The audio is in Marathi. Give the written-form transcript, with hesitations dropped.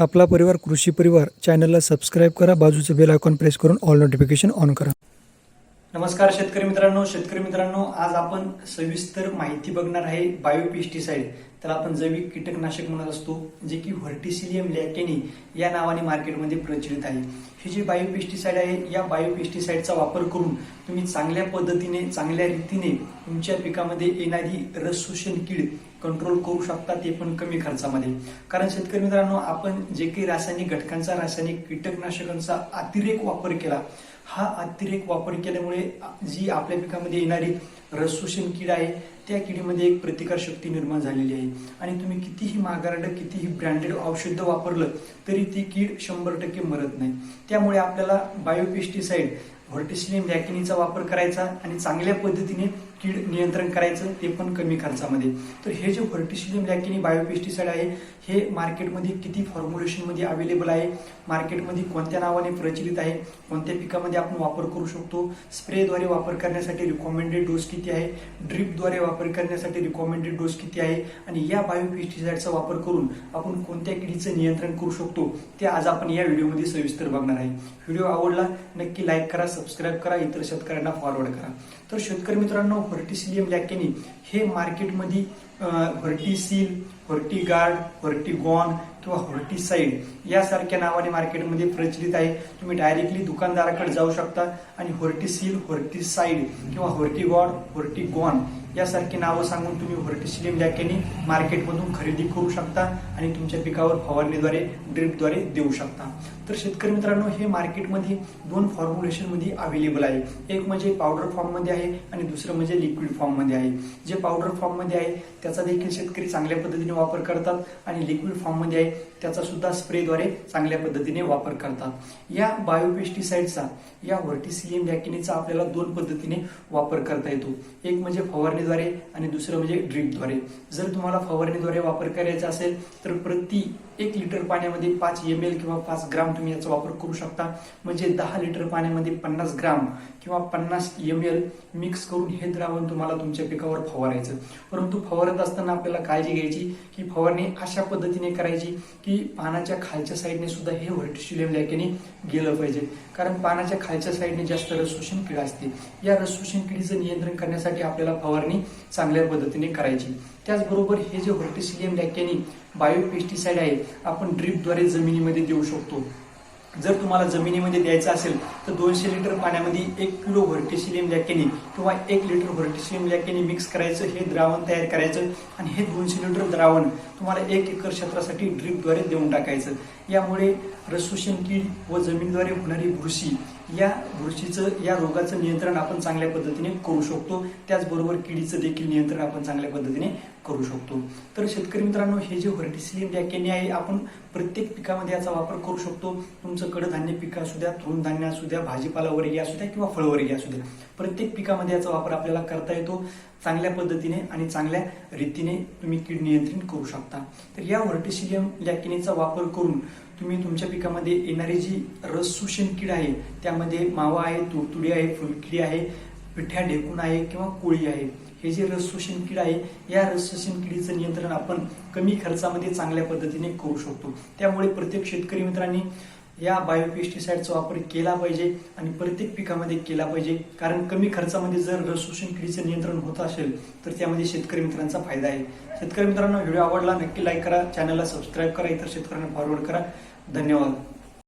आपला परिवार कृषी परिवार चॅनलला सबस्क्राईब करा, बाजूचे बेल आयकॉन प्रेस करून ऑल नोटिफिकेशन ऑन करा. नमस्कार शेतकरी मित्रांनो, आज आपण सविस्तर माहिती बघणार आहे बायोपेस्टिसाइड. त्याला आपण जैविक कीटकनाशक म्हणत असतो, जे की व्हर्टिसिलियम लॅकेनी या नावाने मार्केटमध्ये प्रचलित आहे. हे जे बायोपेस्टिसाइड आहे, या बायोपेस्टिसाइडचा वापर करून तुम्ही चांगल्या पद्धतीने चांगल्या रीतीने तुमच्या पिकामध्ये येणारी रस शोषण कीड कंट्रोल करू शकता, ते पण कमी खर्चामध्ये. कारण शेतकरी मित्रांनो, आपण जे काही रासायनिक घटकांचा रासायनिक कीटकनाशकांचा अतिरेक वापर केला, हा अतिरेक वापर केल्यामुळे जी आपल्या पिकामध्ये येणारी रस शोषण कीड आहे, त्या किडीमध्ये एक प्रतिकार शक्ती निर्माण झालेली आहे. आणि तुम्ही कितीही महागडं कितीही ब्रँडेड औषध वापरलं तरी ती कीड 100% मरत नाही. त्यामुळे आपल्याला बायोपेस्टिसाइड व्हर्टिसिलियम लॅकेनीचा वापर करायचा आणि चांगल्या पद्धतीने कीड नियंत्रण करायचं, ते पण कमी खर्चामध्ये. तर हे जे व्हर्टिसिलियम लॅकेनी बायोपेस्टिसाइड आहे, हे मार्केटमध्ये किती फॉर्म्युलेशनमध्ये अवेलेबल आहे, मार्केटमध्ये कोणत्या नावाने प्रचलित आहे, कोणत्या पिकामध्ये आपण वापर करू शकतो, स्प्रेद्वारे वापर करण्यासाठी रिकमेंडेड डोस किती आहे, ड्रिपद्वारे वापर करण्यासाठी रिकमेंडेड डोस किती आहे, आणि या बायोपेस्टिसाइडचा वापर करून आपण कोणत्या किडीचं नियंत्रण करू शकतो, ते आज आपण या व्हिडिओमध्ये सविस्तर बघणार आहे. व्हिडिओ आवडला नक्की लाईक करा, सबस्क्राईब करा, इतर शेतकऱ्यांना फॉरवर्ड करा. तर शेतकरी मित्रांनो, व्हर्टिसिलियम लॅकेनी हे मार्केटमध्ये व्हर्टिसिल, व्हर्टिगार्ड, व्हर्टिगॉन किंवा व्हर्टिसाइड यासारख्या नावाने मार्केटमध्ये प्रचलित आहे. तुम्ही डायरेक्टली दुकानदाराकडे जाऊ शकता आणि व्हर्टिसिल, व्हर्टिसाइड किंवा व्हर्टिगॉड, व्हर्टिगॉन यासारखी नावं सांगून तुम्ही व्हर्टिसिलियम लॅकेनी मार्केटमधून खरेदी करू शकता आणि तुमच्या पिकावर फवारणीद्वारे ड्रिपद्वारे देऊ शकता. तर शेतकरी मित्रांनो, हे मार्केटमध्ये दोन फॉर्म्युलेशनमध्ये अवेलेबल आहे. एक म्हणजे पावडर फॉर्ममध्ये आहे आणि दुसरं म्हणजे लिक्विड फॉर्ममध्ये आहे. जे पावडर फॉर्ममध्ये आहे त्याचा देखील शेतकरी चांगल्या पद्धतीने वापर करतात आणि लिक्विड फॉर्ममध्ये आहे त्याचा सुद्धा स्प्रेद्वारे चांगल्या पद्धतीने वापर करतात. या बायोपेस्टिसाइडचा, या व्हर्टिसिलियम लॅकेनीचा आपल्याला दोन पद्धतीने वापर करता येतो. एक म्हणजे फवारणीद्वारे आणि दुसरं म्हणजे ड्रिपद्वारे. जर तुम्हाला फवारणीद्वारे वापर करायचा असेल तर प्रति 1 लिटर पाण्यामध्ये 5 ml किंवा 5 ग्राम तुम्ही याचा वापर करू शकता. म्हणजे 10 लिटर पाण्यामध्ये 50 ग्राम किंवा 50 ml मिक्स करून हे द्रावण तुम्हाला तुमच्या पिकावर फवारायचं. परंतु फवारत असताना आपल्याला काळजी घ्यायची की फवारणी अशा पद्धतीने करायची की पानाच्या खालच्या साईडने सुद्धा हे व्हर्टिसिलियम लॅकेनी गेलं पाहिजे. कारण पानाच्या खालच्या साईडने जास्त रस शोषण किड असते. या रस शोषण किडीचं नियंत्रण करण्यासाठी आपल्याला फवारणी चांगल्या पद्धतीने करायची. त्याचबरोबर हे जे व्हर्टिसिलियम लॅकेनी बायोपेस्टिसाइड आहे, आपण ड्रिपद्वारे जमिनीमध्ये देऊ शकतो. जर तुम्हाला जमिनीमध्ये द्यायचं असेल तर 200 लिटर पाण्यामध्ये 1 किलो व्हर्टिसिलियम लॅकेनी किंवा 1 लिटर व्हर्टिसिलियम लॅकेनी मिक्स करायचं, हे द्रावण तयार करायचं आणि हे 200 लिटर द्रावण तुम्हाला 1 एकर क्षेत्रासाठी ड्रिपद्वारे देऊन टाकायचं. यामुळे रस शोषण कीड व जमिनीद्वारे होणारी बुरशी, या रोगाचं नियंत्रण आपण चांगल्या पद्धतीने करू शकतो. त्याचबरोबर किडीचं देखील नियंत्रण आपण चांगल्या पद्धतीने करू शकतो. तर शेतकरी मित्रांनो, हे जे व्हर्टिसिलियम लॅकेनी आहे, आपण प्रत्येक पिकामध्ये याचा वापर करू शकतो. तुमचं कडधान्य पीक असू द्या, तृणधान्य असू द्या, भाजीपाला वर्गीय असू द्या किंवा फळवर्गीय असू द्या, प्रत्येक पिकामध्ये याचा वापर आपल्याला करता येतो. चांगल्या पद्धतीने आणि चांगल्या रीतीने तुम्ही कीड नियंत्रण करू शकता. तर या व्हर्टिसिलियम लॅकेनीचा वापर करून तुम्ही तुमच्या पिकामध्ये येणारी जी रस शोषण कीड आहे, त्यामध्ये मावा आहे, तुडतुडी आहे, फुलकिडी आहे, पिठ्या ढेकूण आहे किंवा कोळी आहे, हे जे रस शोषण कीड आहे, या रस शोषण किडीचं नियंत्रण आपण कमी खर्चामध्ये चांगल्या पद्धतीने करू शकतो. त्यामुळे प्रत्येक शेतकरी मित्रांनी या बायोपेस्टिसाइडचा वापर केला पाहिजे आणि प्रत्येक पिकामध्ये केला पाहिजे. कारण कमी खर्चामध्ये जर रस शोषण किडीचं नियंत्रण होत असेल तर त्यामध्ये शेतकरी मित्रांचा फायदा आहे. शेतकरी मित्रांनो, व्हिडिओ आवडला नक्की लाईक करा, चॅनलला सबस्क्राईब करा, इतर शेतकऱ्यांना फॉरवर्ड करा. धन्यवाद.